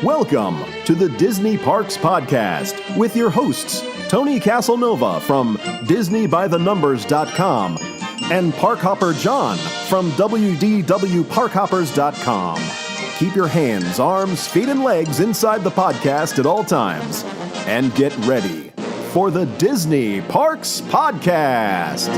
Welcome to the Disney Parks Podcast with your hosts, Tony Casanova from DisneyByTheNumbers.com and Parkhopper John from WDWParkhoppers.com. Keep your hands, arms, feet, and legs inside the podcast at all times. And get ready for the Disney Parks Podcast.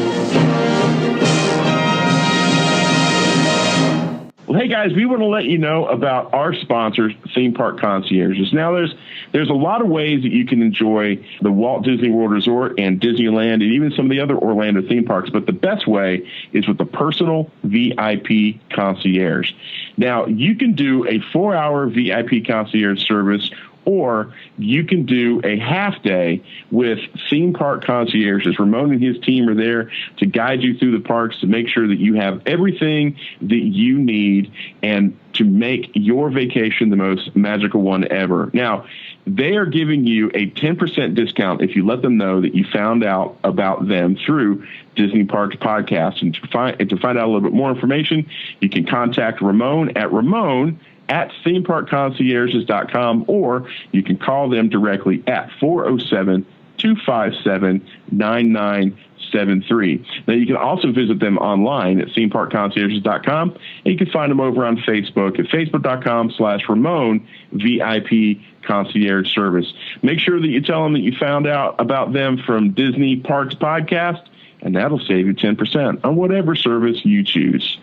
Well, hey guys, we want to let you know about our sponsors, Theme Park Concierges. Now, there's a lot of ways that you can enjoy the Walt Disney World Resort and Disneyland and even some of the other Orlando theme parks, but the best way is with the personal VIP concierge. Now, you can do a 4-hour VIP concierge service, or you can do a half day with Theme Park Concierges. Ramon and his team are there to guide you through the parks to make sure that you have everything that you need and to make your vacation the most magical one ever. Now, they are giving you a 10% discount if you let them know that you found out about them through Disney Parks Podcast. And to find out a little bit more information, you can contact Ramon at themeparkconcierges.com, or you can call them directly at 407-257-9973. Now, you can also visit them online at themeparkconcierges.com, and you can find them over on Facebook at facebook.com/Ramon VIP Concierge Service. Make sure that you tell them that you found out about them from Disney Parks Podcast, and that'll save you 10% on whatever service you choose.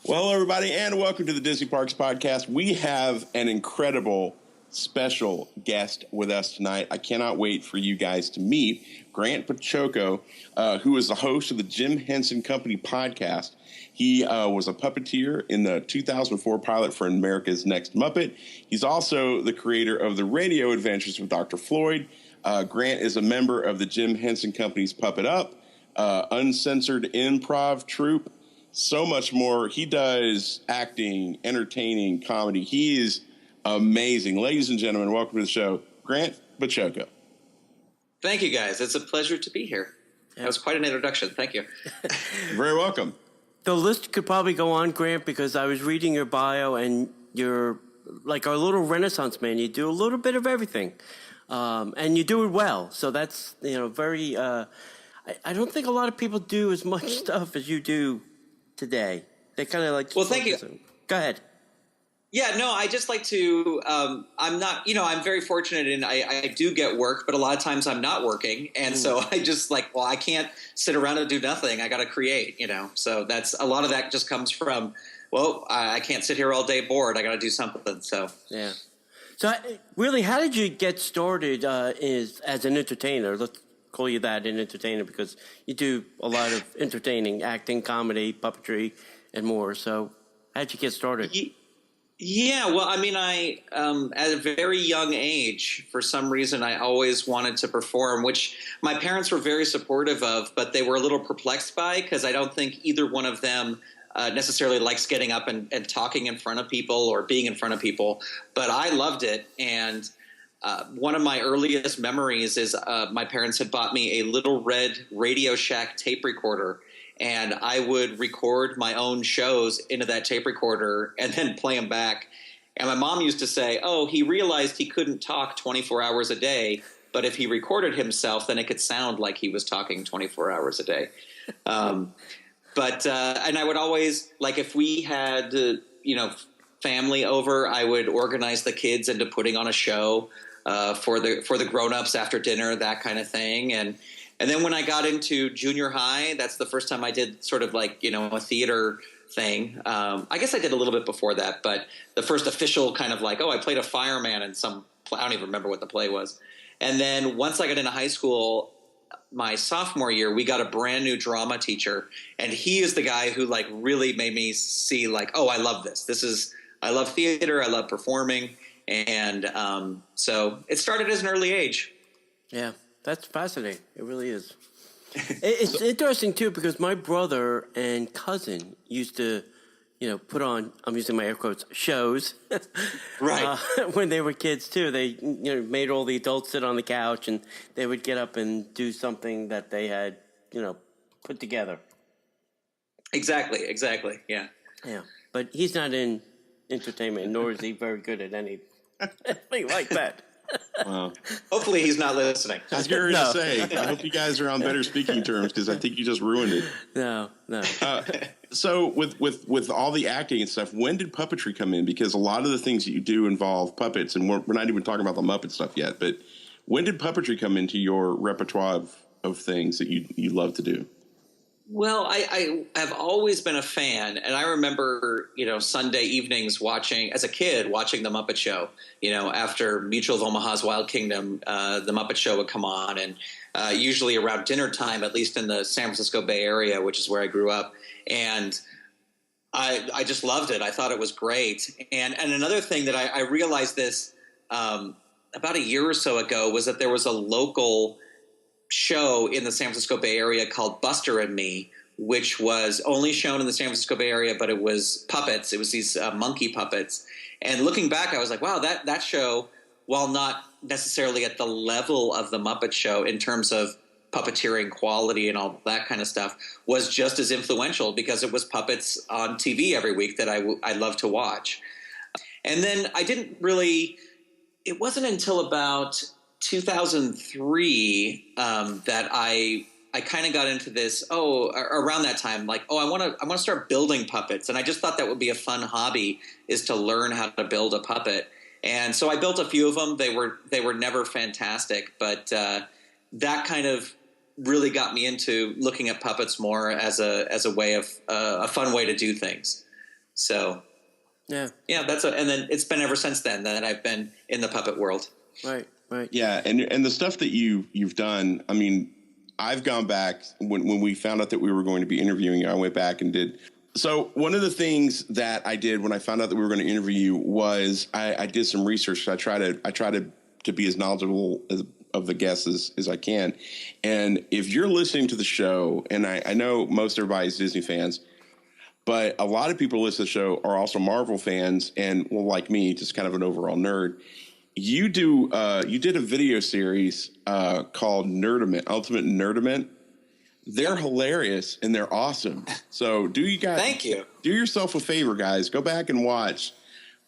Well, hello, everybody, and welcome to the Disney Parks Podcast. We have an incredible special guest with us tonight. I cannot wait for you guys to meet Grant Baciocco, who is the host of the Jim Henson Company podcast. He was a puppeteer in the 2004 pilot for America's Next Muppet. He's also the creator of the Radio Adventures with Dr. Floyd. Grant is a member of the Jim Henson Company's Puppet Up, uncensored improv troupe, so much more. He does acting, entertaining, comedy. He is amazing. Ladies and gentlemen, welcome to the show, Grant Baciocco. Thank you, guys. It's a pleasure to be here. That was quite an introduction. Thank you. You're very welcome. The list could probably go on, Grant, because I was reading your bio, and you're like our little Renaissance man. You do a little bit of everything, and you do it well. So that's, very... I don't think a lot of people do as much stuff as you do today. They kind of like... Well, thank you. Go ahead. Yeah, no, I just like to, I'm not, I'm very fortunate and I do get work, but a lot of times I'm not working. And so I just I can't sit around and do nothing. I got to create, so that's a lot of that just comes from, I can't sit here all day bored. I got to do something. So, yeah. So really, how did you get started as an entertainer? Let's call you that, an entertainer, because you do a lot of entertaining, acting, comedy, puppetry, and more. So how did you get started? Yeah, well, I at a very young age, for some reason, I always wanted to perform, which my parents were very supportive of, but they were a little perplexed by, because I don't think either one of them necessarily likes getting up and talking in front of people or being in front of people. But I loved it, and one of my earliest memories is my parents had bought me a little red Radio Shack tape recorder, and I would record my own shows into that tape recorder and then play them back. And my mom used to say, he realized he couldn't talk 24 hours a day, but if he recorded himself, then it could sound like he was talking 24 hours a day. And I would always, if we had, family over, I would organize the kids into putting on a show for the grown-ups after dinner, that kind of thing. And then when I got into junior high, that's the first time I did sort of a theater thing. I guess I did a little bit before that, but the first official kind of I played a fireman in some play. I don't even remember what the play was. And then once I got into high school, my sophomore year, we got a brand new drama teacher, and he is the guy who really made me see I love this. I love theater. I love performing. And so it started as an early age. Yeah. That's fascinating. It really is. It's interesting, too, because my brother and cousin used to, put on, I'm using my air quotes, shows. Right. When they were kids, too. They, made all the adults sit on the couch, and they would get up and do something that they had, put together. Exactly. Yeah. Yeah. But he's not in entertainment, nor is he very good at Anything like that. Wow. Hopefully he's not listening. I was going to say, I hope you guys are on better speaking terms because I think you just ruined it. No. So with all the acting and stuff, when did puppetry come in? Because a lot of the things that you do involve puppets, and we're not even talking about the Muppet stuff yet, but when did puppetry come into your repertoire of things that you love to do? Well, I have always been a fan, and I remember, Sunday evenings as a kid, watching The Muppet Show. After Mutual of Omaha's Wild Kingdom, The Muppet Show would come on, and usually around dinner time, at least in the San Francisco Bay Area, which is where I grew up. And I just loved it. I thought it was great. And another thing that I realized this about a year or so ago was that there was a local show in the San Francisco Bay Area called Buster and Me, which was only shown in the San Francisco Bay Area, but it was puppets. It was these monkey puppets. And looking back, I was like, wow, that show, while not necessarily at the level of the Muppet Show in terms of puppeteering quality and all that kind of stuff, was just as influential because it was puppets on TV every week that I love to watch. And then it wasn't until about 2003 that I kind of got into this. Around that time, like, I want to start building puppets, and I just thought that would be a fun hobby, is to learn how to build a puppet. And so I built a few of them. They were never fantastic, but that kind of really got me into looking at puppets more as a way of a fun way to do things. So yeah, and then it's been ever since then that I've been in the puppet world. Right. Yeah, and the stuff that you've done, I mean, I've gone back when we found out that we were going to be interviewing you. I went back and did. So one of the things that I did when I found out that we were going to interview you was I did some research. I try to be as knowledgeable of the guests as I can. And if you're listening to the show, and I know most everybody's Disney fans, but a lot of people who listen to the show are also Marvel fans, and like me, just kind of an overall nerd. You did a video series called Ultimate Nerdament. They're hilarious and they're awesome. So thank you. Do yourself a favor, guys. Go back and watch.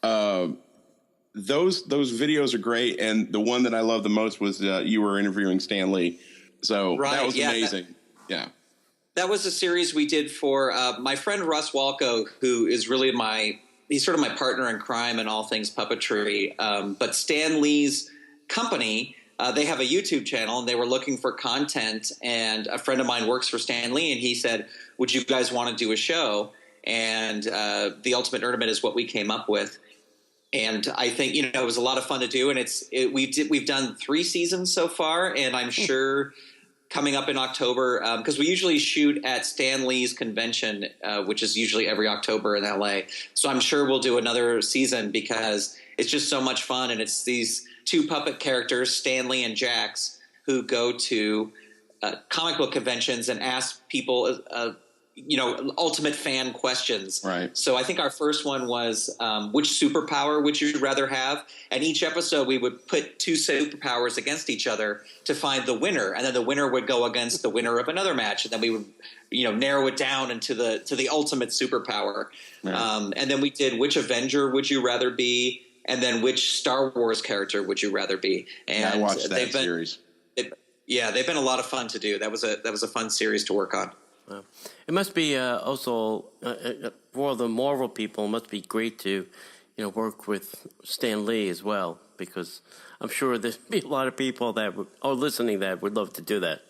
Those videos are great, and the one that I love the most was you were interviewing Stan Lee. So that was amazing. That was a series we did for my friend Russ Walco, who is really he's sort of my partner in crime in all things puppetry. But Stan Lee's company, they have a YouTube channel, and they were looking for content. And a friend of mine works for Stan Lee, and he said, would you guys want to do a show? And The Ultimate Nerdament is what we came up with. And I think, it was a lot of fun to do. And we've done 3 seasons so far, and I'm sure coming up in October, because we usually shoot at Stan Lee's convention, which is usually every October in LA. So I'm sure we'll do another season because it's just so much fun. And it's these 2 puppet characters, Stan Lee and Jax, who go to comic book conventions and ask people, ultimate fan questions. Right. So I think our first one was, which superpower would you rather have? And each episode we would put 2 superpowers against each other to find the winner. And then the winner would go against the winner of another match. And then we would, narrow it down into the ultimate superpower. Right. And then we did which Avenger would you rather be? And then which Star Wars character would you rather be? And I watched that series. They've been a lot of fun to do. That was a fun series to work on. It must be also for the Marvel people. It must be great to, work with Stan Lee as well, because I'm sure there'd be a lot of people that are listening that would love to do that.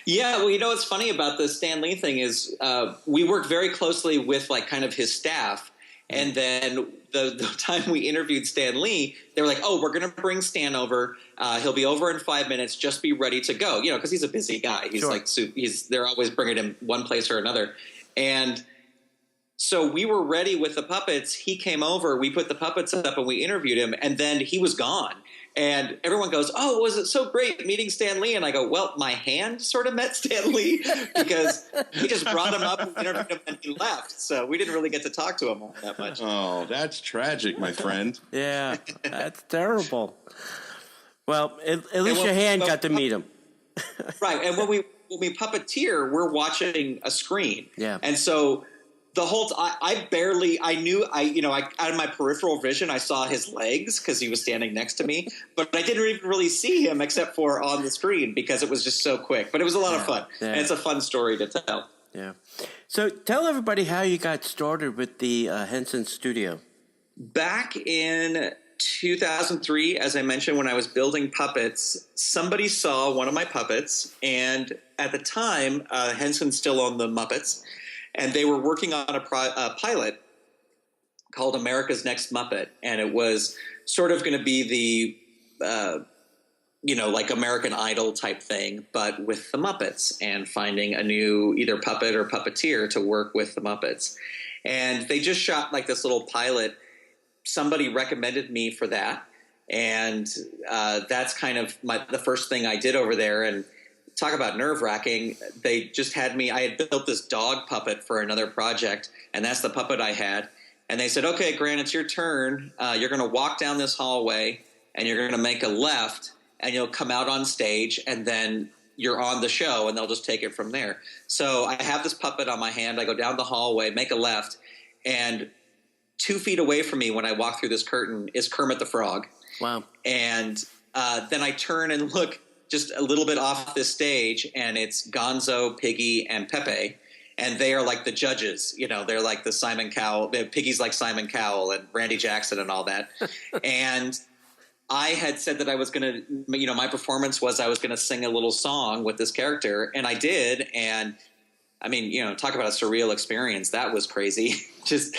Yeah, well, what's funny about the Stan Lee thing is we work very closely with kind of his staff, and then the time we interviewed Stan Lee, they were like, "Oh, we're going to bring Stan over. He'll be over in 5 minutes. Just be ready to go." Because he's a busy guy. He's sure. They're always bringing him one place or another. And so we were ready with the puppets. He came over. We put the puppets up and we interviewed him. And then he was gone. And everyone goes, "Oh, was it so great meeting Stan Lee?" And I go, "Well, my hand sort of met Stan Lee because he just brought him up and interviewed him and he left. So we didn't really get to talk to him all that much." Oh, that's tragic, my friend. Yeah, that's terrible. Well, at least your hand got to meet him. Right. And when we puppeteer, we're watching a screen. Yeah. And so the whole out of my peripheral vision, I saw his legs because he was standing next to me, but I didn't even really see him except for on the screen because it was just so quick. But it was a lot of fun, and it's a fun story to tell. Yeah. So tell everybody how you got started with the Henson Studio. Back in 2003, as I mentioned, when I was building puppets, somebody saw one of my puppets, and at the time, Henson still owned the Muppets, and they were working on a pilot called America's Next Muppet, and it was sort of going to be the, like American Idol type thing, but with the Muppets, and finding a new either puppet or puppeteer to work with the Muppets. And they just shot like this little pilot. Somebody recommended me for that, and that's kind of the first thing I did over there. And talk about nerve-wracking. They just had me – I had built this dog puppet for another project, and that's the puppet I had. And they said, okay, Grant, it's your turn. You're going to walk down this hallway, and you're going to make a left, and you'll come out on stage, and then you're on the show, and they'll just take it from there. So I have this puppet on my hand. I go down the hallway, make a left, and – 2 feet away from me when I walk through this curtain is Kermit the Frog. Wow. And then I turn and look just a little bit off this stage, and it's Gonzo, Piggy, and Pepe. And they are like the judges. They're like the Simon Cowell. Piggy's like Simon Cowell and Randy Jackson and all that. And I had said that I was going to, my performance was I was going to sing a little song with this character. And I did. And I mean, talk about a surreal experience. That was crazy. Just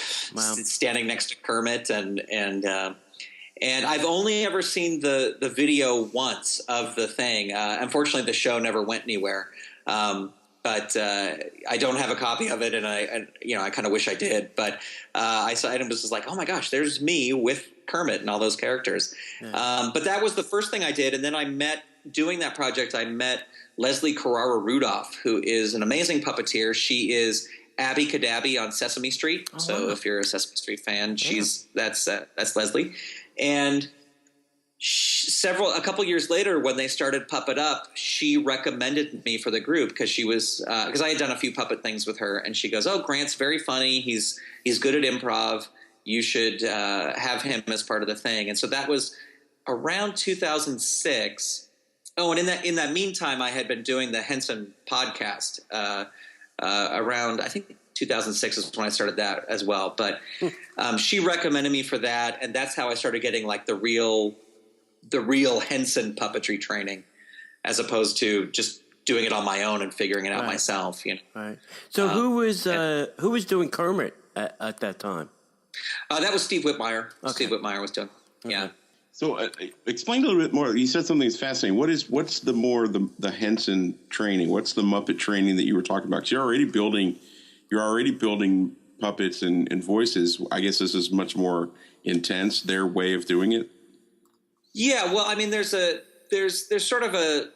standing next to Kermit, and I've only ever seen the video once of the thing. Unfortunately, the show never went anywhere. But I don't have a copy of it, and I kind of wish I did. But I saw it and was just like, oh my gosh, there's me with Kermit and all those characters. Yeah. But that was the first thing I did, and then doing that project, I met Leslie Carrara Rudolph, who is an amazing puppeteer. She is Abby Cadabby on Sesame Street. Oh, so if you're a Sesame Street fan, that's Leslie. And a couple years later, when they started Puppet Up, she recommended me for the group because she was because I had done a few puppet things with her, and she goes, "Oh, Grant's very funny. He's good at improv. You should have him as part of the thing." And so that was around 2006. Oh, and in that meantime, I had been doing the Henson Podcast around, I think 2006 is when I started that as well. But she recommended me for that, and that's how I started getting like the real Henson puppetry training, as opposed to just doing it on my own and figuring it out myself. Right. So who was doing Kermit at that time? That was Steve Whitmire. Okay. Steve Whitmire was doing. Okay. Yeah. So explain a little bit more. You said something that's fascinating. What's the Henson training? What's the Muppet training that you were talking about? 'Cause you're already building puppets and voices. I guess this is much more intense, their way of doing it. Yeah, well, I mean, there's sort of a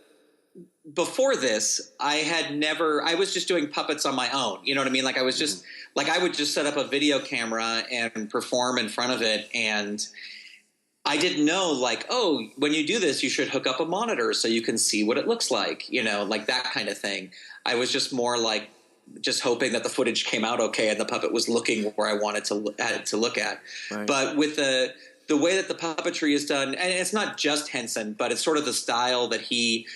before this, I was just doing puppets on my own. You know what I mean? Like I was just like I would just set up a video camera and perform in front of it, and I didn't know, like, oh, when you do this, you should hook up a monitor so you can see what it looks like, like that kind of thing. I was just more like just hoping that the footage came out okay and the puppet was looking where I wanted to look at. Right. But with the way that the puppetry is done, and it's not just Henson, but it's sort of the style that he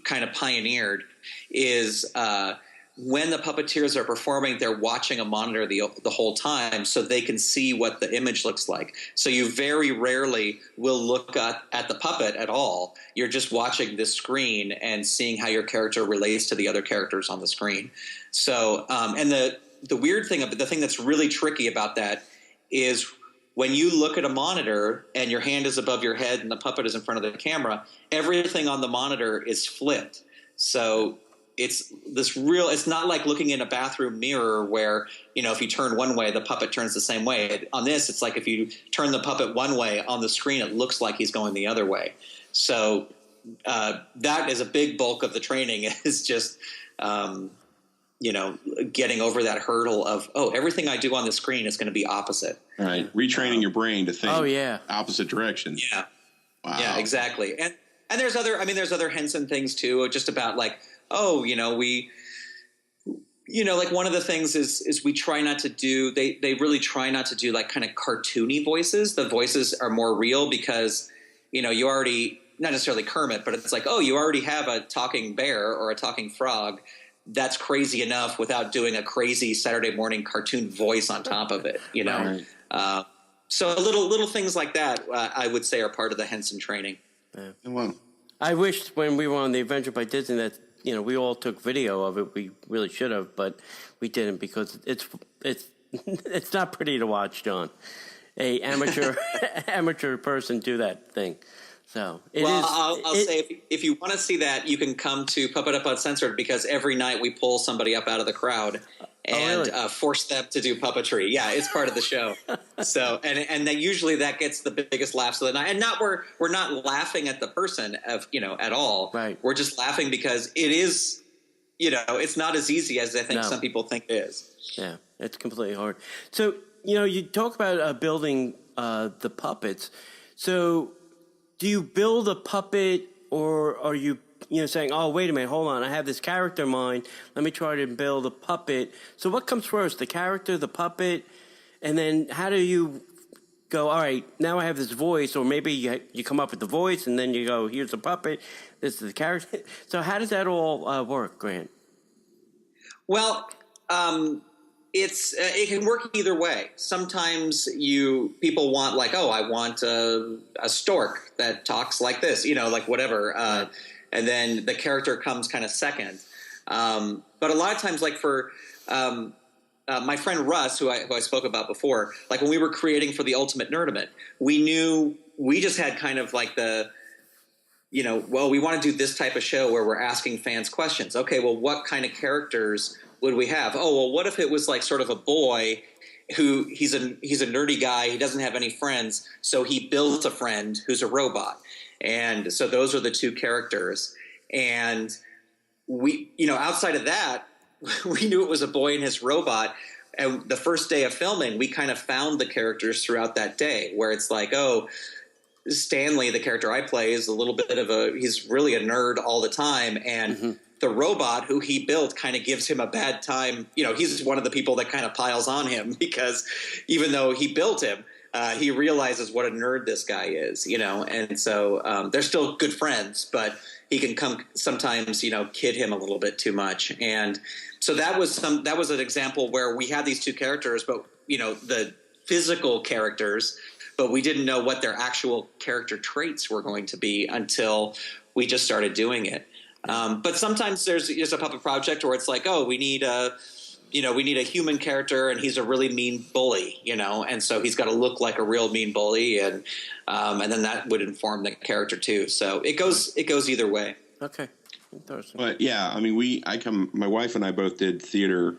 kind of pioneered, is when the puppeteers are performing, they're watching a monitor the whole time so they can see what the image looks like. So you very rarely will look at the puppet at all. You're just watching this screen and seeing how your character relates to the other characters on the screen. So, and the weird thing, the thing that's really tricky about that is when you look at a monitor and your hand is above your head and the puppet is in front of the camera, everything on the monitor is flipped. So it's not like looking in a bathroom mirror where, if you turn one way, the puppet turns the same way. On this, it's like if you turn the puppet one way on the screen, it looks like he's going the other way. So that is a big bulk of the training is just, getting over that hurdle of, everything I do on the screen is going to be opposite. Right. Retraining your brain to think opposite directions. Yeah. Wow. Yeah, exactly. And there's other Henson things too, just about like, like one of the things is we try not to do, they really try not to do like kind of cartoony voices. The voices are more real because, you already, not necessarily Kermit, but it's like, oh, you already have a talking bear or a talking frog. That's crazy enough without doing a crazy Saturday morning cartoon voice on top of it, Right. So little things like that, I would say, are part of the Henson training. Yeah. Well, I wished when we were on the Adventure by Disney that we all took video of it. We really should have, but we didn't because it's it's not pretty to watch, John. A amateur person do that thing. So I'll say if you want to see that, you can come to Puppet Up Uncensored because every night we pull somebody up out of the crowd and force them to do puppetry. Yeah, it's part of the show. So and then usually that gets the biggest laughs of the night. And we're not laughing at the person at all. Right. We're just laughing because it is it's not as easy as I think some people think it is. Yeah, it's completely hard. So you talk about building the puppets. So do you build a puppet, or are you saying, oh, wait a minute, hold on, I have this character in mind, let me try to build a puppet. So what comes first, the character, the puppet, and then how do you go, all right, now I have this voice, or maybe you come up with the voice, and then you go, here's a puppet, this is the character. So how does that all work, Grant? Well, it can work either way. Sometimes people want like, oh, I want a stork that talks like this, like whatever. And then the character comes kind of second. But a lot of times, like for my friend Russ, who I spoke about before, like when we were creating for the Ultimate Nerdament, we knew we just had kind of like we want to do this type of show where we're asking fans questions. Okay, well, what kind of characters would we have? Oh, well, what if it was like sort of a boy who he's a nerdy guy. He doesn't have any friends. So he built a friend who's a robot. And so those are the two characters. And we, outside of that, we knew it was a boy and his robot. And the first day of filming, we kind of found the characters throughout that day where it's like, oh, Stanley, the character I play, is a little bit of he's really a nerd all the time. And the robot who he built kind of gives him a bad time. He's one of the people that kind of piles on him because even though he built him, he realizes what a nerd this guy is, and so they're still good friends, but he can come sometimes, kid him a little bit too much. And so that was an example where we had these two characters, but, the physical characters, but we didn't know what their actual character traits were going to be until we just started doing it. But sometimes there's just a puppet project where it's like, oh, we need a human character and he's a really mean bully, and so he's got to look like a real mean bully, and then that would inform the character too. So it goes either way. Okay. But yeah, I mean, my wife and I both did theater.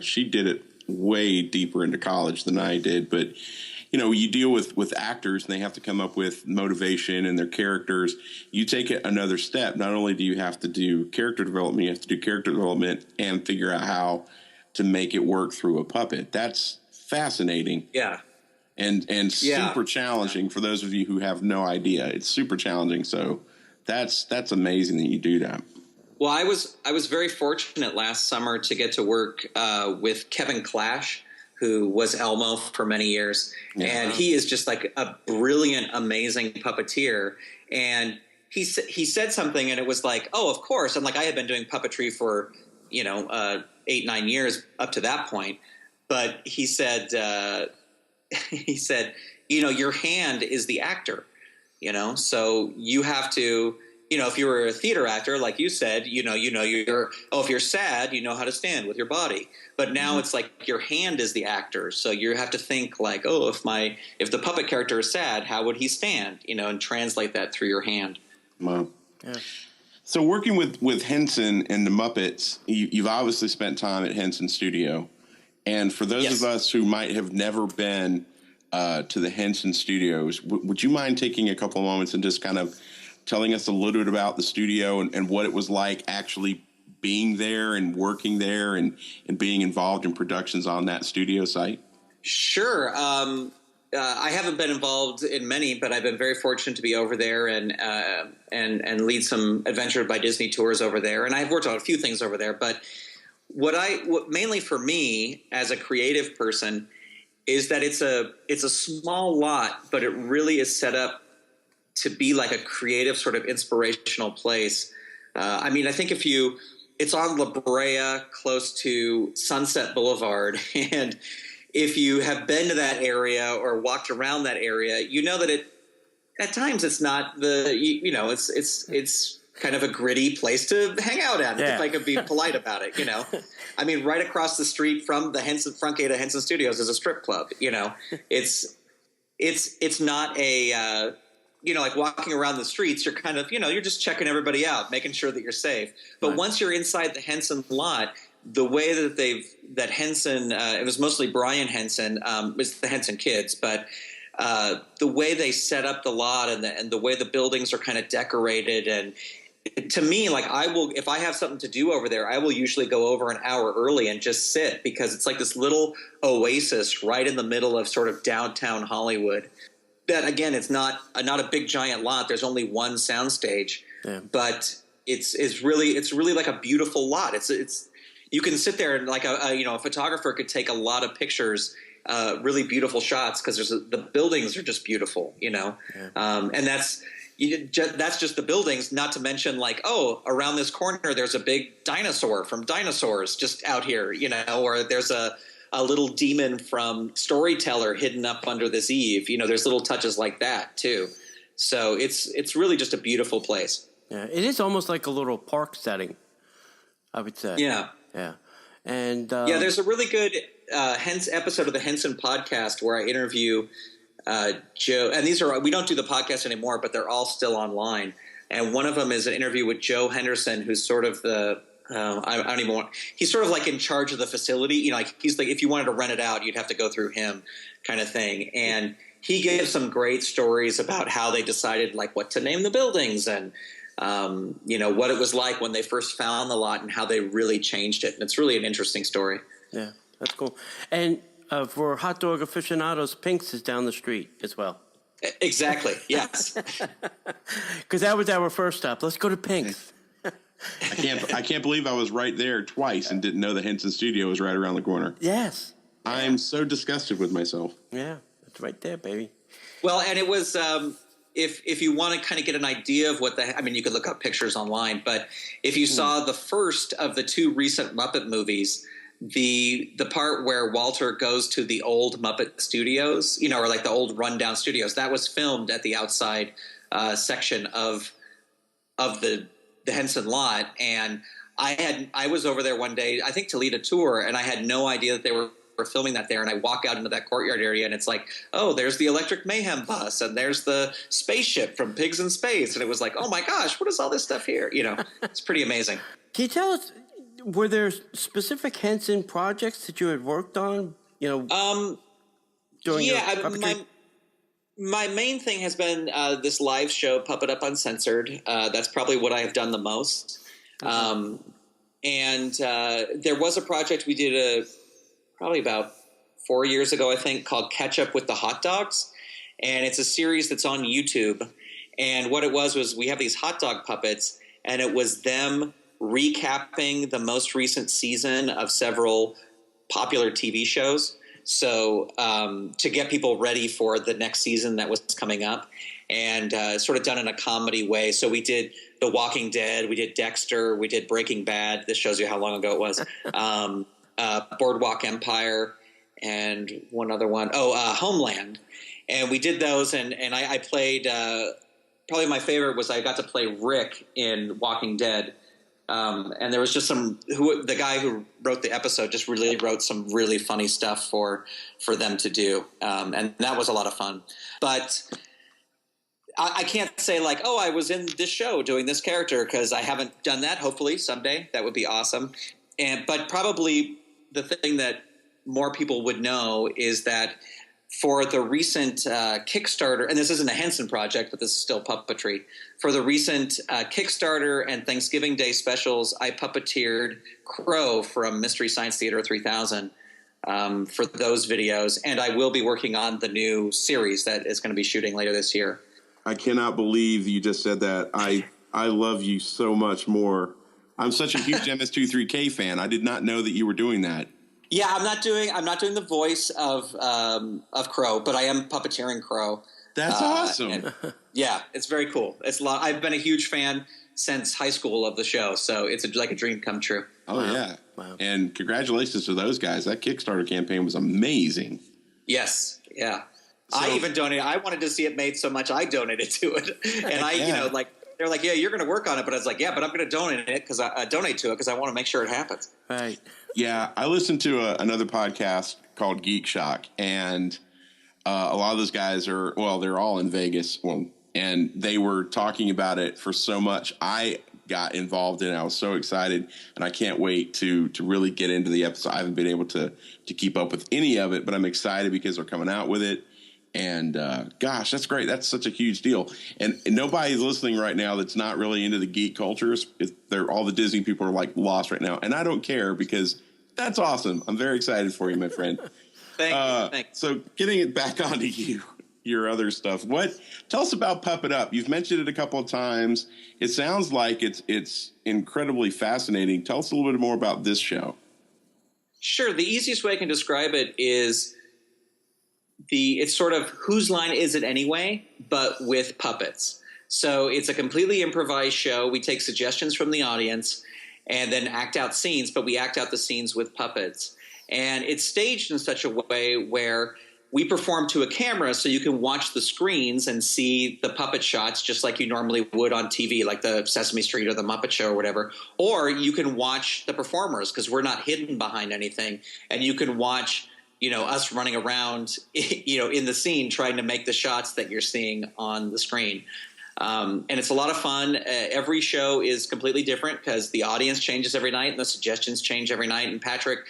She did it way deeper into college than I did, but you deal with actors and they have to come up with motivation and their characters. You take it another step. Not only do you have to do character development, you have to do character development and figure out how to make it work through a puppet. That's fascinating. Yeah. And super challenging for those of you who have no idea. It's super challenging. So that's amazing that you do that. Well, I was very fortunate last summer to get to work with Kevin Clash, who was Elmo for many years. Yeah. And he is just like a brilliant, amazing puppeteer. And he said something and it was like, oh, of course. And like I had been doing puppetry for, 8-9 years up to that point. But he said, your hand is the actor, so you have to, if you were a theater actor, like you said, if you're sad, you know how to stand with your body. But now it's like your hand is the actor. So you have to think like, oh, if the puppet character is sad, how would he stand? And translate that through your hand. Wow. Yeah. So working with Henson and the Muppets, you've obviously spent time at Henson Studio. And for those of us who might have never been to the Henson Studios, would you mind taking a couple of moments and just kind of telling us a little bit about the studio and what it was like actually being there and working there and being involved in productions on that studio site? Sure. I haven't been involved in many, but I've been very fortunate to be over there and lead some Adventure by Disney tours over there. And I've worked on a few things over there. But what mainly for me as a creative person is that it's a small lot, but it really is set up to be like a creative sort of inspirational place. I mean, I think it's on La Brea, close to Sunset Boulevard, and if you have been to that area or walked around that area, you know that at times it's not it's kind of a gritty place to hang out at, if I could be polite about it, I mean, right across the street from the front gate of Henson Studios is a strip club, it's not a, like walking around the streets, you're kind of, you're just checking everybody out, making sure that you're safe. But once you're inside the Henson lot, the way that Henson, it was mostly Brian Henson, was the Henson kids, but the way they set up the lot and the way the buildings are kind of decorated, and to me, like if I have something to do over there, I will usually go over an hour early and just sit, because it's like this little oasis right in the middle of sort of downtown Hollywood. That again, it's not a big giant lot. There's only one soundstage, but it's really like a beautiful lot. It's you can sit there and like a photographer could take a lot of pictures, really beautiful shots, because the buildings are just beautiful, and that's just the buildings. Not to mention like, around this corner there's a big dinosaur from Dinosaurs just out here, or there's a little demon from Storyteller hidden up under this eave. There's little touches like that too. So it's really just a beautiful place. Yeah, it is almost like a little park setting, I would say. Yeah. Yeah. And there's a really good episode of the Henson Podcast where I interview Joe. And we don't do the podcast anymore, but they're all still online. And one of them is an interview with Joe Henderson, who's sort of he's sort of like in charge of the facility. Like he's like, if you wanted to rent it out, you'd have to go through him, kind of thing. And he gives some great stories about how they decided like what to name the buildings, and what it was like when they first found the lot and how they really changed it. And it's really an interesting story. Yeah, that's cool. And for hot dog aficionados, Pink's is down the street as well. Exactly. Yes. Because that was our first stop. Let's go to Pink's. I can't believe I was right there twice and didn't know the Henson Studio was right around the corner. Yes. I'm so disgusted with myself. Yeah, it's right there, baby. Well, and it was if you want to kind of get an idea of you could look up pictures online, but if you saw the first of the two recent Muppet movies, the part where Walter goes to the old Muppet studios, or like the old rundown studios, that was filmed at the outside section of the Henson lot. And I was over there one day, I think to lead a tour, and I had no idea that they were filming that there. And I walk out into that courtyard area, and it's like, oh, there's the Electric Mayhem bus, and there's the spaceship from Pigs in Space. And it was like, oh my gosh, what is all this stuff here? It's pretty amazing. Can you tell us, were there specific Henson projects that you had worked on? During my main thing has been this live show, Puppet Up Uncensored. That's probably what I have done the most. And there was a project we did probably about 4 years ago, I think, called Catch Up with the Hot Dogs. And it's a series that's on YouTube. And what it was we have these hot dog puppets, and it was them recapping the most recent season of several popular TV shows. So to get people ready for the next season that was coming up, and sort of done in a comedy way. So we did The Walking Dead, we did Dexter, we did Breaking Bad. This shows you how long ago it was. Boardwalk Empire, and one other one. Homeland. And we did those, and I played probably my favorite was I got to play Rick in Walking Dead. And there was just the guy who wrote the episode just really wrote some really funny stuff for them to do. And that was a lot of fun. But I can't say like, oh, I was in this show doing this character, because I haven't done that. Hopefully someday that would be awesome. But probably the thing that more people would know is that for the recent Kickstarter, and this isn't a Henson project, but this is still puppetry. For the recent Kickstarter and Thanksgiving Day specials, I puppeteered Crow from Mystery Science Theater 3000 for those videos. And I will be working on the new series that is going to be shooting later this year. I cannot believe you just said that. I love you so much more. I'm such a huge MS23K fan. I did not know that you were doing that. Yeah, I'm not doing the voice of Crow, but I am puppeteering Crow. That's awesome. Yeah, it's very cool. I've been a huge fan since high school of the show, so it's like a dream come true. Oh, wow. Yeah. Wow. And congratulations to those guys. That Kickstarter campaign was amazing. Yes, yeah. So, I even donated. I wanted to see it made so much I donated to it. And they're like, yeah, you're going to work on it. But I was like, yeah, but I'm going to donate to it because I want to make sure it happens. Right. Yeah, I listened to another podcast called Geek Shock, and a lot of those guys they're all in Vegas. And they were talking about it for so much. I got involved in it. I was so excited, and I can't wait to really get into the episode. I haven't been able to keep up with any of it, but I'm excited because they're coming out with it. And gosh, that's great. That's such a huge deal. And nobody's listening right now that's not really into the geek cultures. All the Disney people are like lost right now. And I don't care because that's awesome. I'm very excited for you, my friend. Thank you. So getting it back onto your other stuff. Tell us about Puppet Up. You've mentioned it a couple of times. It sounds like it's incredibly fascinating. Tell us a little bit more about this show. Sure. The easiest way I can describe it is it's sort of whose line is it anyway, but with puppets. So it's a completely improvised show. We take suggestions from the audience and then act out scenes, but we act out the scenes with puppets. And it's staged in such a way where we perform to a camera so you can watch the screens and see the puppet shots just like you normally would on TV, like the Sesame Street or the Muppet Show or whatever. Or you can watch the performers because we're not hidden behind anything. And you can watch us running around, in the scene trying to make the shots that you're seeing on the screen. And it's a lot of fun. Every show is completely different because the audience changes every night and the suggestions change every night. And Patrick,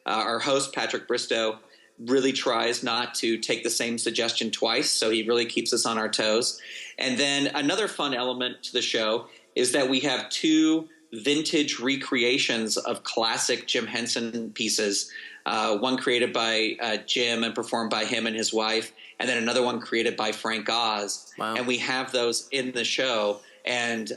our host, Patrick Bristow, really tries not to take the same suggestion twice. So he really keeps us on our toes. And then another fun element to the show is that we have 2 vintage recreations of classic Jim Henson pieces. One created by Jim and performed by him and his wife, and then another one created by Frank Oz. Wow. And we have those in the show, and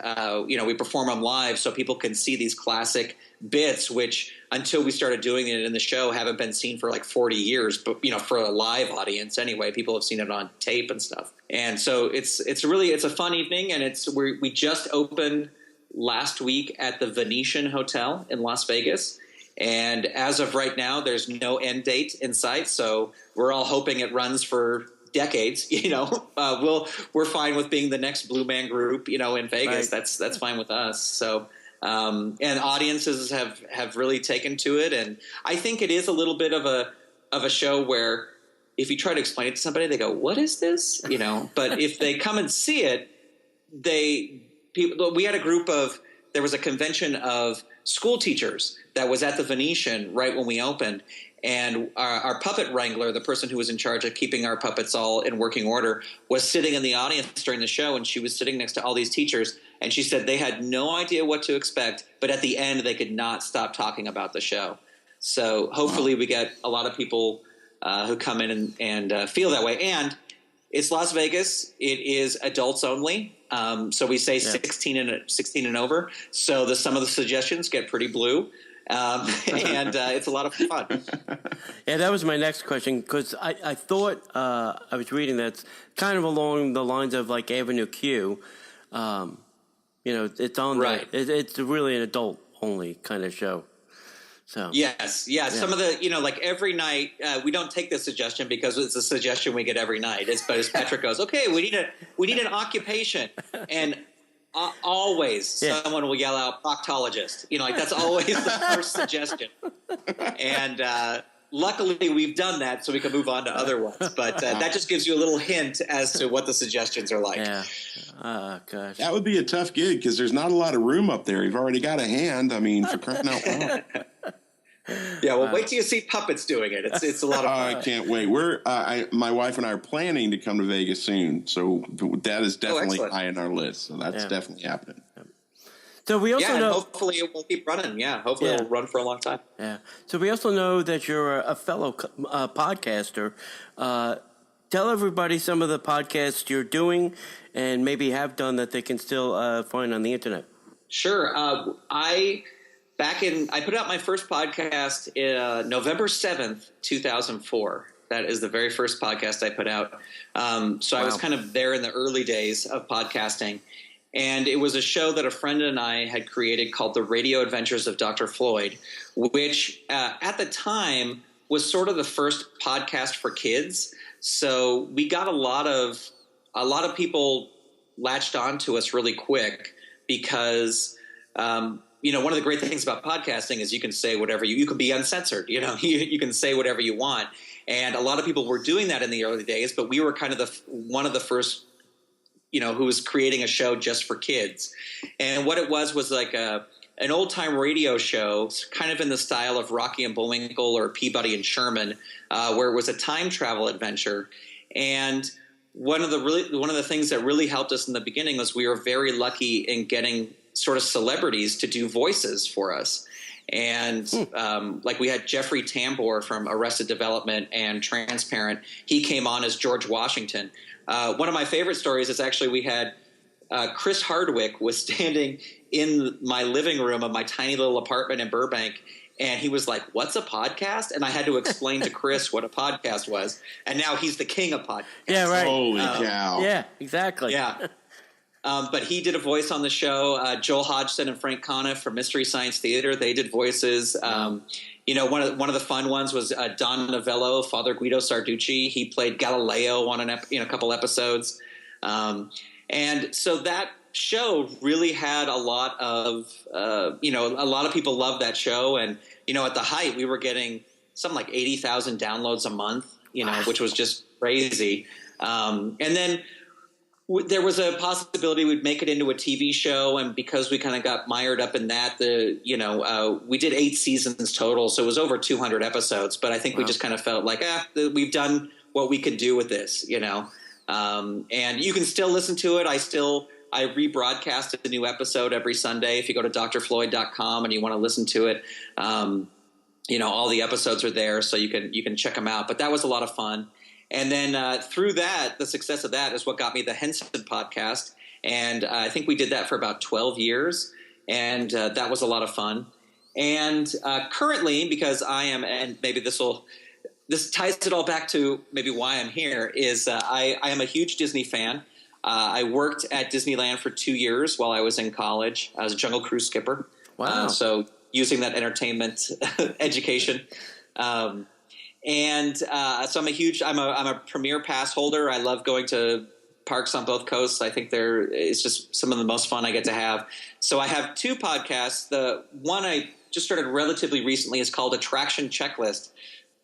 we perform them live so people can see these classic bits, which until we started doing it in the show haven't been seen for like 40 years. But for a live audience anyway, people have seen it on tape and stuff. And so it's a fun evening, and we just opened last week at the Venetian Hotel in Las Vegas. And as of right now, there's no end date in sight. So we're all hoping it runs for decades. We're fine with being the next Blue Man Group, in Vegas. Right. That's fine with us. So, and audiences have really taken to it. And I think it is a little bit of a show where if you try to explain it to somebody, they go, "What is this?" But if they come and see it, we had there was a convention of school teachers that was at the Venetian right when we opened. And our puppet wrangler, the person who was in charge of keeping our puppets all in working order, was sitting in the audience during the show, and she was sitting next to all these teachers. And she said they had no idea what to expect, but at the end, they could not stop talking about the show. So hopefully we get a lot of people who come in and feel that way. And it's Las Vegas. It is adults only. So we say 16 and over. So some of the suggestions get pretty blue. And it's a lot of fun. Yeah, that was my next question, because I thought I was reading that's kind of along the lines of like Avenue Q. It's on right. It's really an adult only kind of show. So yes. Some of the like every night we don't take the suggestion because it's a suggestion we get every night. But as Patrick goes, okay, we need an occupation, and always someone will yell out proctologist. That's always the first suggestion. And luckily we've done that so we can move on to other ones. But that just gives you a little hint as to what the suggestions are like. Yeah. Gosh. That would be a tough gig because there's not a lot of room up there. You've already got a hand. I mean, for crying out loud. Yeah, well, wait till you see puppets doing it. It's a lot of fun. I can't wait. My wife and I are planning to come to Vegas soon, so that is definitely high on our list. So that's definitely happening. So we also know, hopefully it will keep running. Yeah, hopefully it will run for a long time. Yeah. So we also know that you're a fellow podcaster. Tell everybody some of the podcasts you're doing and maybe have done that they can still find on the internet. Sure. I put out my first podcast November 7th, 2004. That is the very first podcast I put out. So I was kind of there in the early days of podcasting. And it was a show that a friend and I had created called The Radio Adventures of Dr. Floyd, which at the time was sort of the first podcast for kids. So we got a lot of people latched onto us really quick because, one of the great things about podcasting is you can say whatever you can be uncensored, you can say whatever you want. And a lot of people were doing that in the early days, but we were kind of one of the first, who was creating a show just for kids. And what it was like an old time radio show, kind of in the style of Rocky and Bullwinkle or Peabody and Sherman, where it was a time travel adventure. And one of the things that really helped us in the beginning was we were very lucky in getting sort of celebrities to do voices for us. And like we had Jeffrey Tambor from Arrested Development and Transparent. He came on as George Washington. One of my favorite stories is actually we had Chris Hardwick was standing in my living room of my tiny little apartment in Burbank. And he was like, "What's a podcast?" And I had to explain to Chris what a podcast was. And now he's the king of podcasts. Yeah, right. Holy cow. Yeah, exactly. Yeah. But he did a voice on the show. Joel Hodgson and Frank Conniff from Mystery Science Theater, they did voices. One of the fun ones was Don Novello, Father Guido Sarducci. He played Galileo on a couple episodes. And so that show really had a lot of people loved that show. And, at the height, we were getting something like 80,000 downloads a month, which was just crazy. And then there was a possibility we'd make it into a TV show, and because we kind of got mired up in that, we did 8 seasons total, so it was over 200 episodes. But I think we just kind of felt like, we've done what we could do with this, and you can still listen to it. I rebroadcast a new episode every Sunday. If you go to drfloyd.com and you want to listen to it, all the episodes are there, so you can check them out. But that was a lot of fun. And then through that, the success of that is what got me the Henson Podcast. And I think we did that for about 12 years. And that was a lot of fun. And currently, because I am, and maybe this ties it all back to maybe why I'm here, is I am a huge Disney fan. I worked at Disneyland for 2 years while I was in college. I was a Jungle Cruise skipper. Wow. So using that entertainment education. And so I'm a premier pass holder. I love going to parks on both coasts. I think it's just some of the most fun I get to have. So I have 2 podcasts. The one I just started relatively recently is called Attraction Checklist,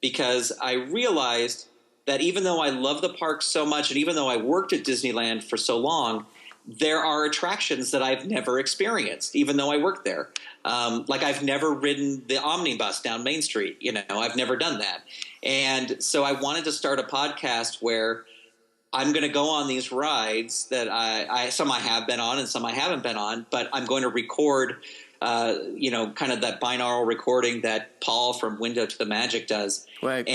because I realized that even though I love the parks so much, and even though I worked at Disneyland for so long, there are attractions that I've never experienced, even though I worked there. Like I've never ridden the omnibus down Main Street. I've never done that. And so I wanted to start a podcast where I'm going to go on these rides that some I have been on and some I haven't been on, but I'm going to record, kind of that binaural recording that Paul from Window to the Magic does. Right.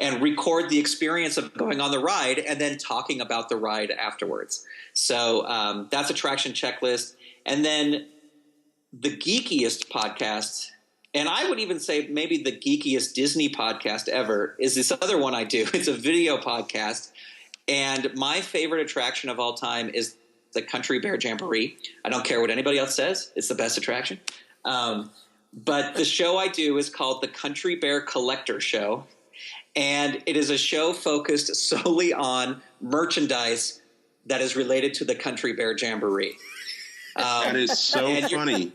And record the experience of going on the ride and then talking about the ride afterwards. So that's Attraction Checklist. And then the geekiest podcast, and I would even say maybe the geekiest Disney podcast ever, is this other one I do. It's a video podcast. And my favorite attraction of all time is the Country Bear Jamboree. I don't care what anybody else says. It's the best attraction. But the show I do is called the Country Bear Collector Show. And it is a show focused solely on merchandise that is related to the Country Bear Jamboree. That is so funny.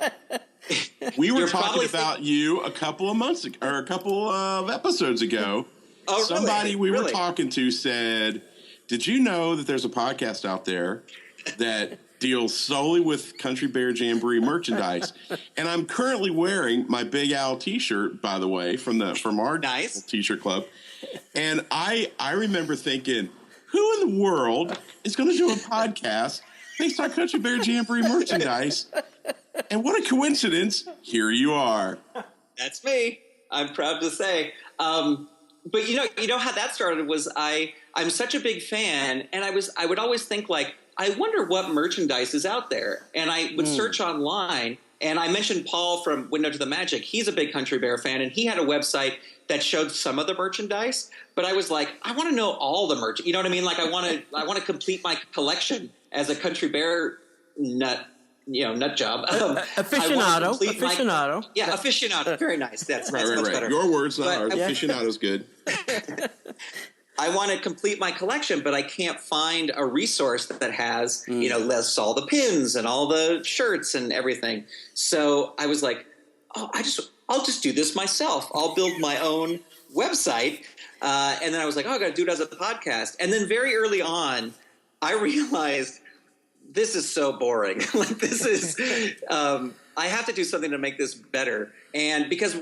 We were talking about you a couple of months ago, or a couple of episodes ago. Oh, Somebody really? we were talking to said, "Did you know that there's a podcast out there that deals solely with Country Bear Jamboree merchandise?" And I'm currently wearing my Big Al T-shirt, by the way, from our nice T-shirt club. And I remember thinking, who in the world is going to do a podcast based on Country Bear Jamboree merchandise? And what a coincidence! Here you are. That's me. I'm proud to say. But you know how that started was I'm such a big fan, and I would always think like I wonder what merchandise is out there. And I would search online, and I mentioned Paul from Window to the Magic. He's a big Country Bear fan, and he had a website that showed some of the merchandise. But I was like, I want to know all the merch. You know what I mean? Like I want to complete my collection as a Country Bear nut job. Aficionado. Aficionado. Very nice. That's much better. Your words, not ours. Aficionado's good. I want to complete my collection, but I can't find a resource that has, lists all the pins and all the shirts and everything. So I was like, I'll just do this myself. I'll build my own website. And then I was like, I got to do it as a podcast. And then very early on, I realized this is so boring. Like this is, I have to do something to make this better. And because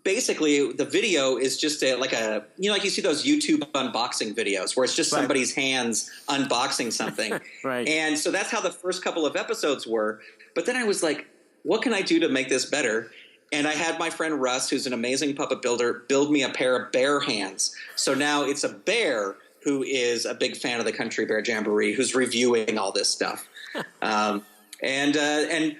basically the video is just like you see those YouTube unboxing videos where it's just somebody's hands unboxing something. Right. And so that's how the first couple of episodes were. But then I was like, what can I do to make this better? And I had my friend Russ, who's an amazing puppet builder, build me a pair of bear hands. So now it's a bear who is a big fan of the Country Bear Jamboree, who's reviewing all this stuff. And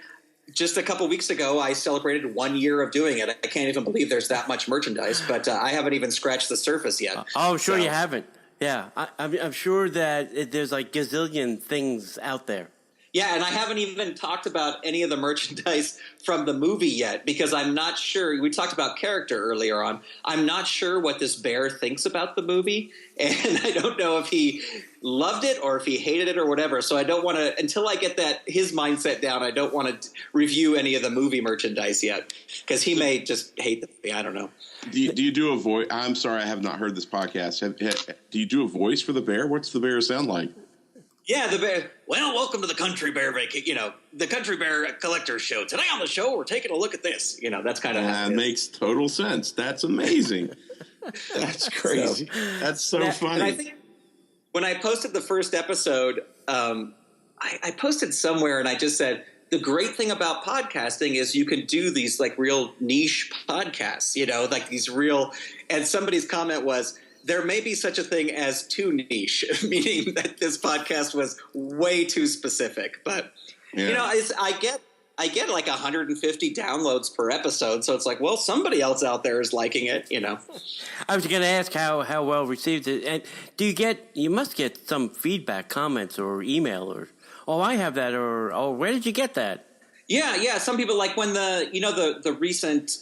just a couple weeks ago, I celebrated 1 year of doing it. I can't even believe there's that much merchandise, but I haven't even scratched the surface yet. I'm sure you haven't. Yeah, I'm sure that there's like gazillion things out there. Yeah, and I haven't even talked about any of the merchandise from the movie yet because I'm not sure. We talked about character earlier on. I'm not sure what this bear thinks about the movie, and I don't know if he loved it or if he hated it or whatever. So I don't want to, until I get his mindset down, I don't want to review any of the movie merchandise yet because he may just hate the movie. I don't know. Do you do a voice? I'm sorry, I have not heard this podcast. Do you do a voice for the bear? What's the bear sound like? Yeah, the bear. Well, welcome to the Country Bear the Country Bear Collector Show. Today on the show, we're taking a look at this. That's kind of that makes total sense. That's amazing. That's crazy. That's so funny. And I think when I posted the first episode, I posted somewhere and I just said the great thing about podcasting is you can do these like real niche podcasts. Like these real. And somebody's comment was, there may be such a thing as too niche, meaning that this podcast was way too specific. But I get like 150 downloads per episode, so it's like, well, somebody else out there is liking it. I was going to ask how well received it, and you must get some feedback, comments, or email, or I have that, or where did you get that? Yeah. Some people like when the recent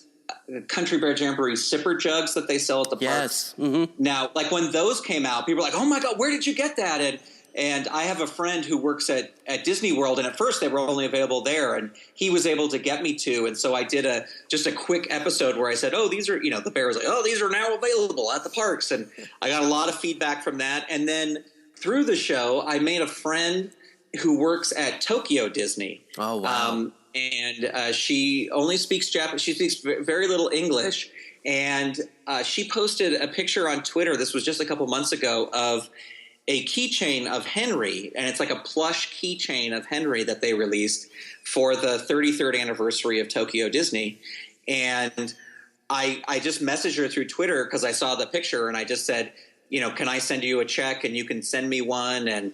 Country Bear Jamboree sipper jugs that they sell at the parks. Yes. Mm-hmm. Now, like when those came out, people were like, oh my God, where did you get that? And I have a friend who works at Disney World, and at first they were only available there, and he was able to get me to. And so I did just a quick episode where I said, oh, these are, the bear was like, oh, these are now available at the parks. And I got a lot of feedback from that. And then through the show, I made a friend who works at Tokyo Disney. Oh, wow. And she only speaks Japanese. She speaks very little English. And she posted a picture on Twitter. This was just a couple months ago of a keychain of Henry. And it's like a plush keychain of Henry that they released for the 33rd anniversary of Tokyo Disney. And I just messaged her through Twitter because I saw the picture. And I just said, can I send you a check and you can send me one? And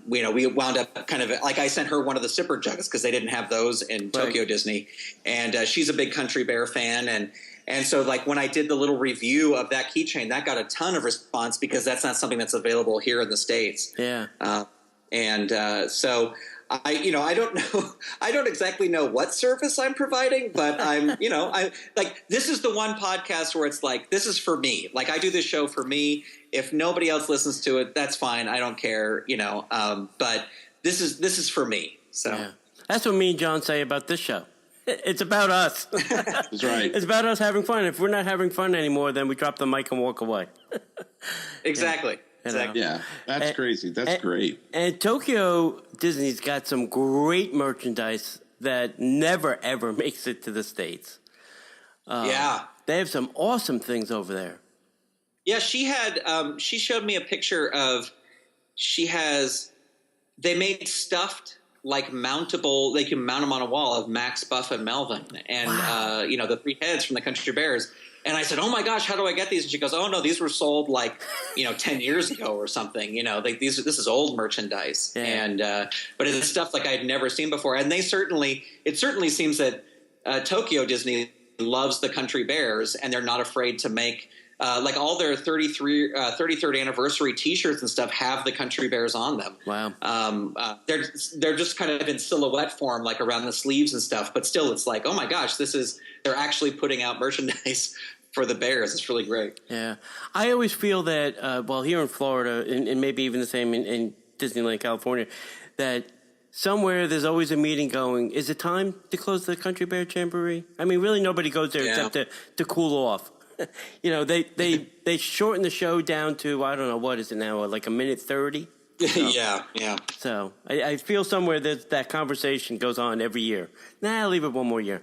we wound up kind of like I sent her one of the sipper jugs because they didn't have those in Tokyo Disney. And she's a big Country Bear fan. And so like when I did the little review of that keychain, that got a ton of response because that's not something that's available here in the States. Yeah. So I don't know. I don't exactly know what service I'm providing, but I like this is the one podcast where it's like, this is for me. Like I do this show for me. If nobody else listens to it, that's fine. I don't care, but this is for me. So yeah. That's what me and John say about this show. It's about us. That's right. It's about us having fun. If we're not having fun anymore, then we drop the mic and walk away. Exactly. Yeah. Exactly. Yeah, that's crazy. That's great. And Tokyo Disney's got some great merchandise that never, ever makes it to the States. Yeah. They have some awesome things over there. Yeah, she showed me a picture of, they made stuffed, like mountable, they can mount them on a wall of Max, Buff, and Melvin. And, wow. The three heads from the Country Bears. And I said, oh my gosh, how do I get these? And she goes, oh no, these were sold 10 years ago or something. This is old merchandise. Yeah. And, but it's stuff like I'd never seen before. And it certainly seems that Tokyo Disney loves the Country Bears, and they're not afraid to make, all their 33rd anniversary T-shirts and stuff have the Country Bears on them. Wow. They're just kind of in silhouette form, like around the sleeves and stuff. But still, it's like, oh my gosh, they're actually putting out merchandise for the Bears. It's really great. Yeah. I always feel that, here in Florida, and maybe even the same in Disneyland, California, that somewhere there's always a meeting going, is it time to close the Country Bear Jamboree? I mean, really nobody goes there except to cool off. They shorten the show down to, I don't know, what is it now, like a minute 30? Yeah. So I feel somewhere that conversation goes on every year. I'll leave it one more year.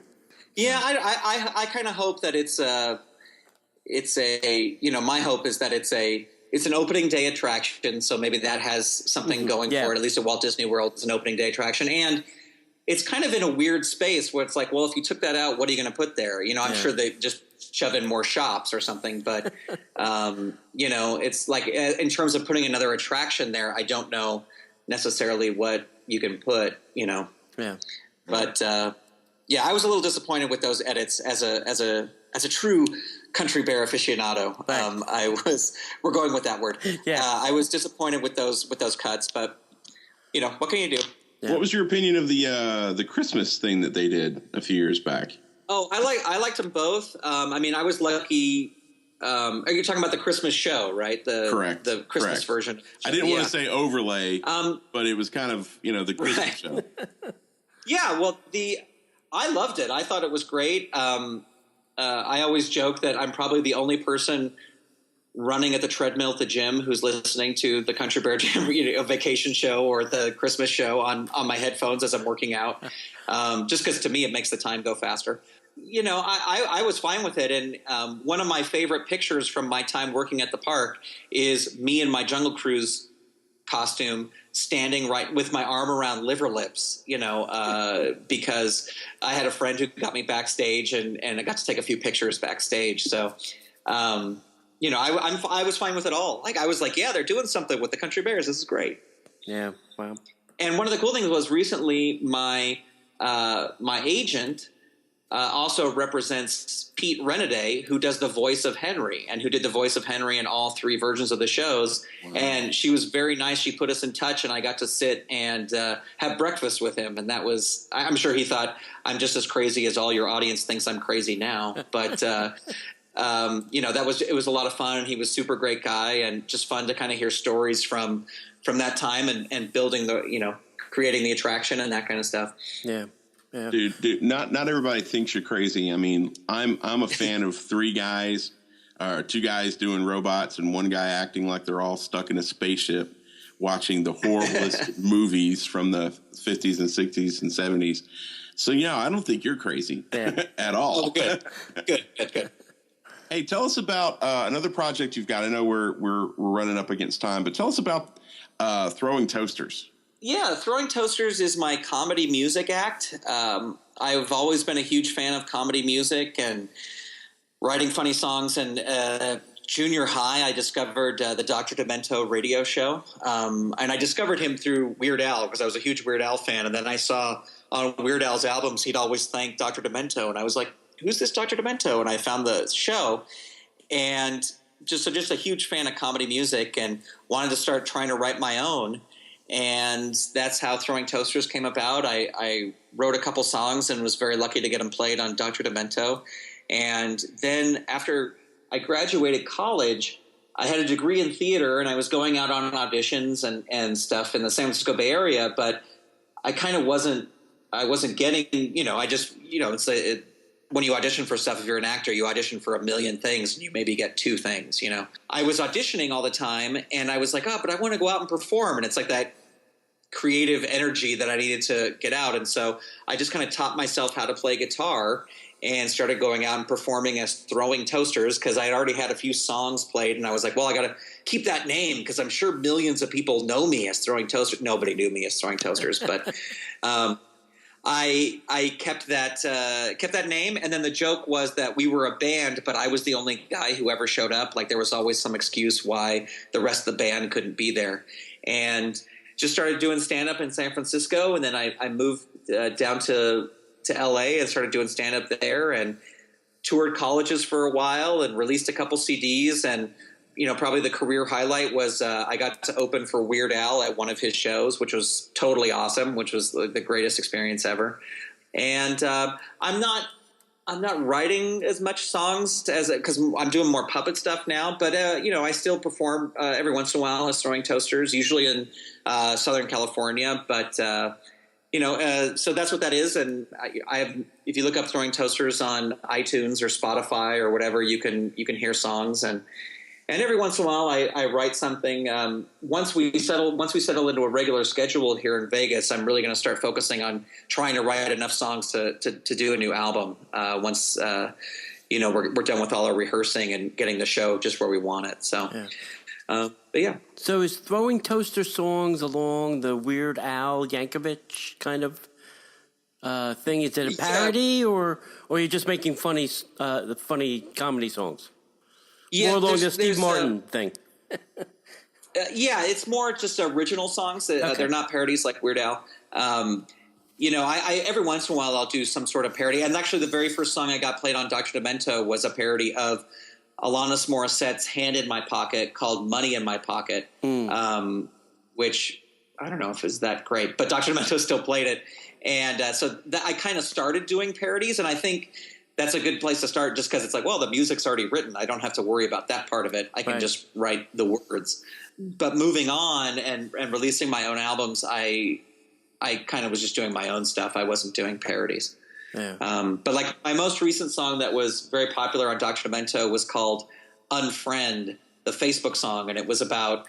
Yeah, I kind of hope that my hope is that it's an opening day attraction, so maybe that has something going for it. At least at Walt Disney World, it's an opening day attraction, and it's kind of in a weird space where it's like, well, if you took that out, what are you going to put there? I'm sure they just shove in more shops or something, but it's like in terms of putting another attraction there, I don't know necessarily what you can put. Yeah, but I was a little disappointed with those edits as a true Country Bear aficionado. Right. We're going with that word. Yeah. I was disappointed with those cuts, but what can you do? Yeah. What was your opinion of the Christmas thing that they did a few years back? Oh, I liked them both. I was lucky. Are you talking about the Christmas show, right? Correct. The Christmas version. I didn't want to say overlay, but it was kind of, the Christmas show. Yeah, well, I loved it. I thought it was great. I always joke that I'm probably the only person running at the treadmill at the gym who's listening to the Country Bear Jam, a vacation show or the Christmas show on my headphones as I'm working out. Just because to me, it makes the time go faster. I was fine with it. And one of my favorite pictures from my time working at the park is me in my Jungle Cruise costume standing right with my arm around Liver Lips, because I had a friend who got me backstage and I got to take a few pictures backstage. So, I was fine with it all. I was like, yeah, they're doing something with the Country Bears. This is great. Yeah. Wow. And one of the cool things was recently my agent also represents Pete Renaday, who does the voice of Henry and who did the voice of Henry in all three versions of the shows. Wow. And she was very nice. She put us in touch, and I got to sit and have breakfast with him. And that was, I'm sure he thought I'm just as crazy as all your audience thinks I'm crazy now. But, it was a lot of fun. And he was a super great guy and just fun to kind of hear stories from that time and building creating the attraction and that kind of stuff. Yeah. Yeah. Dude, not everybody thinks you're crazy. I mean, I'm a fan of two guys doing robots and one guy acting like they're all stuck in a spaceship watching the horriblest movies from the 50s and 60s and 70s. So, I don't think you're crazy at all. Oh, good. Good. Hey, tell us about another project you've got. I know we're running up against time, but tell us about Throwing Toasters. Yeah, Throwing Toasters is my comedy music act. I've always been a huge fan of comedy music and writing funny songs. And junior high, I discovered the Dr. Demento radio show. And I discovered him through Weird Al because I was a huge Weird Al fan. And then I saw on Weird Al's albums, he'd always thank Dr. Demento. And I was like, who's this Dr. Demento? And I found the show. And just a huge fan of comedy music and wanted to start trying to write my own. And that's how Throwing Toasters came about. I wrote a couple songs and was very lucky to get them played on Dr. Demento. And then after I graduated college, I had a degree in theater and I was going out on auditions and stuff in the San Francisco Bay Area, but I kind of wasn't getting, when you audition for stuff, if you're an actor, you audition for a million things and you maybe get two things, I was auditioning all the time and I was like, but I want to go out and perform. And it's like that creative energy that I needed to get out. And so I just kind of taught myself how to play guitar and started going out and performing as Throwing Toasters because I had already had a few songs played. And I was like, well, I got to keep that name because I'm sure millions of people know me as Throwing Toasters. Nobody knew me as Throwing Toasters, but I kept that name, and then the joke was that we were a band, but I was the only guy who ever showed up. Like there was always some excuse why the rest of the band couldn't be there, and just started doing stand up in San Francisco, and then I moved down to LA and started doing stand up there, and toured colleges for a while, and released a couple CDs, and probably the career highlight was I got to open for Weird Al at one of his shows, which was totally awesome, which was the greatest experience ever. And I'm not writing as much songs because I'm doing more puppet stuff now. But I still perform every once in a while as Throwing Toasters, usually in Southern California. But so that's what that is. And I have, if you look up Throwing Toasters on iTunes or Spotify or whatever, you can hear songs. And every once in a while, I write something. Once we settle into a regular schedule here in Vegas, I'm really going to start focusing on trying to write enough songs to do a new album. Once we're done with all our rehearsing and getting the show just where we want it. So, but yeah. So is Throwing Toaster songs along the Weird Al Yankovic kind of thing? Is it a parody, or are you just making funny comedy songs? Yeah, more along the Steve Martin thing. It's more just original songs. They're not parodies like Weird Al. I every once in a while I'll do some sort of parody. And actually, the very first song I got played on Dr. Demento was a parody of Alanis Morissette's "Hand in My Pocket" called "Money in My Pocket," which I don't know if it's that great, but Dr. Demento still played it. And so I kind of started doing parodies, and I think that's a good place to start just because it's like, well, the music's already written. I don't have to worry about that part of it. I can just write the words. But moving on and releasing my own albums, I kind of was just doing my own stuff. I wasn't doing parodies. Yeah. But like my most recent song that was very popular on Dr. Demento was called Unfriend, the Facebook song. And it was about,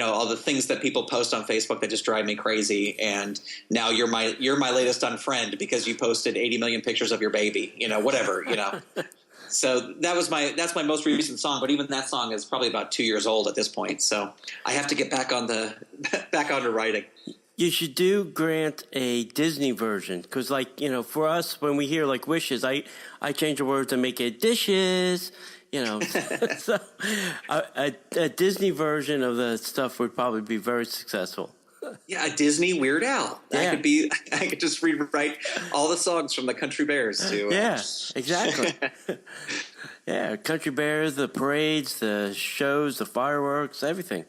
all the things that people post on Facebook that just drive me crazy. And now you're my latest unfriend because you posted 80 million pictures of your baby, whatever. So that's my most recent song. But even that song is probably about 2 years old at this point. So I have to get back onto writing. You should do, Grant, a Disney version. Because for us, when we hear like wishes, I change the words and make it dishes. So a Disney version of the stuff would probably be very successful. Yeah, a Disney Weird Al. I could just rewrite all the songs from the Country Bears to. Yeah, exactly. Yeah, Country Bears, the parades, the shows, the fireworks, everything.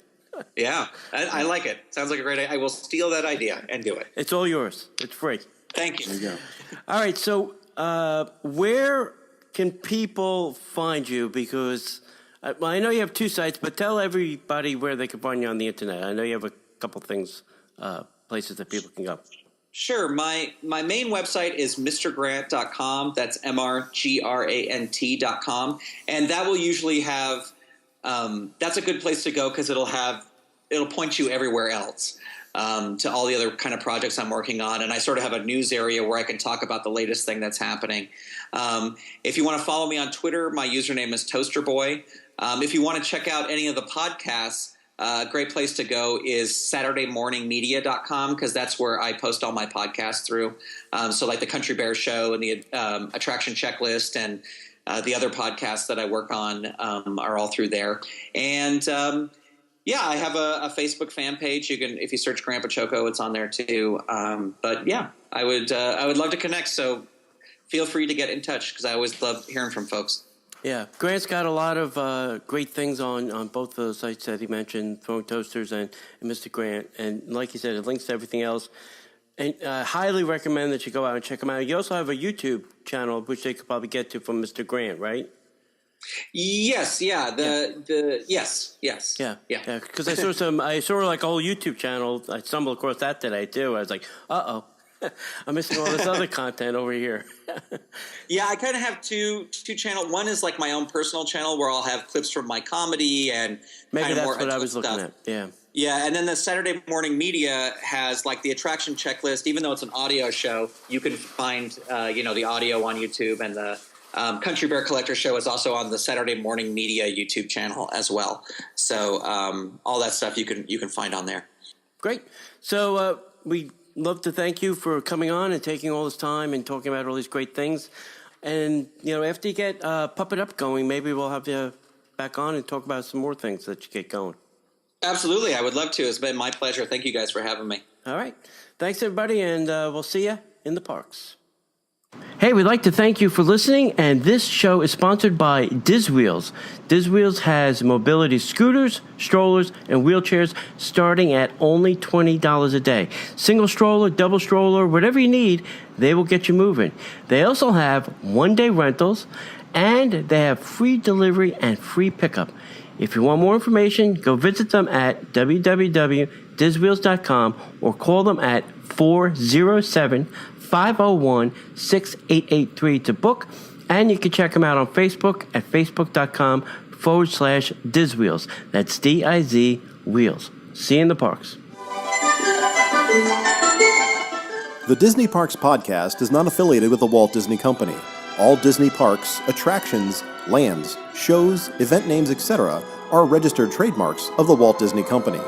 Yeah, I like it. Sounds like a great idea. I will steal that idea and do it. It's all yours. It's free. Thank you. There you go. All right, so where can people find you? Because I know you have two sites, but tell everybody where they can find you on the internet. I know you have a couple things, places that people can go. Sure. My main website is mrgrant.com. That's MRGRANT.com. And that will usually have, that's a good place to go because it'll point you everywhere else. To all the other kind of projects I'm working on. And I sort of have a news area where I can talk about the latest thing that's happening. If you want to follow me on Twitter, my username is ToasterBoy. If you want to check out any of the podcasts, a great place to go is SaturdayMorningMedia.com because that's where I post all my podcasts through. So like the Country Bear Show and the Attraction Checklist and the other podcasts that I work on are all through there. And I have a Facebook fan page. You can, if you search Grant Baciocco, it's on there too. But yeah, I would love to connect. So feel free to get in touch because I always love hearing from folks. Yeah, Grant's got a lot of great things on both those sites that he mentioned, Throwing Toasters and Mr. Grant. And like he said, it links to everything else. And I highly recommend that you go out and check him out. You also have a YouTube channel, which they could probably get to from Mr. Grant, right? Yes, yeah, yes. Yeah. Because I saw like a whole YouTube channel. I stumbled across that today too. I was like, uh-oh, I'm missing all this other content over here. Yeah, I kind of have two channels. One is like my own personal channel where I'll have clips from my comedy and maybe that's more what I was looking stuff. at. Yeah. Yeah, and then the Saturday Morning Media has like the Attraction Checklist. Even though it's an audio show, you can find the audio on YouTube, and the Country Bear Collector Show is also on the Saturday Morning Media YouTube channel as well. So all that stuff you can find on there. Great. So we love to thank you for coming on and taking all this time and talking about all these great things. And, after you get Puppet Up going, maybe we'll have you back on and talk about some more things that you get going. Absolutely. I would love to. It's been my pleasure. Thank you guys for having me. All right. Thanks, everybody, and we'll see you in the parks. Hey, we'd like to thank you for listening, and this show is sponsored by Dizwheels. Dizwheels has mobility scooters, strollers, and wheelchairs starting at only $20 a day. Single stroller, double stroller, whatever you need, they will get you moving. They also have one-day rentals, and they have free delivery and free pickup. If you want more information, go visit them at www.dizwheels.com or call them at 407-501-6883 to book, and you can check them out on Facebook at facebook.com/Dizwheels. That's DIZ Wheels. See you in the parks. The Disney Parks Podcast is not affiliated with the Walt Disney Company. All Disney parks, attractions, lands, shows, event names, etc. are registered trademarks of the Walt Disney Company.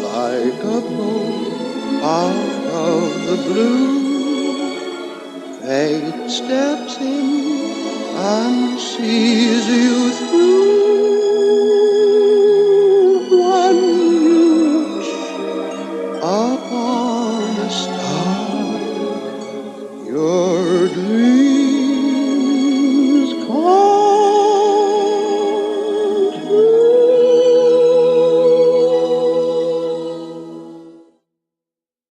Like a boat out of the blue, fate steps in and sees you through. One you wish upon a star.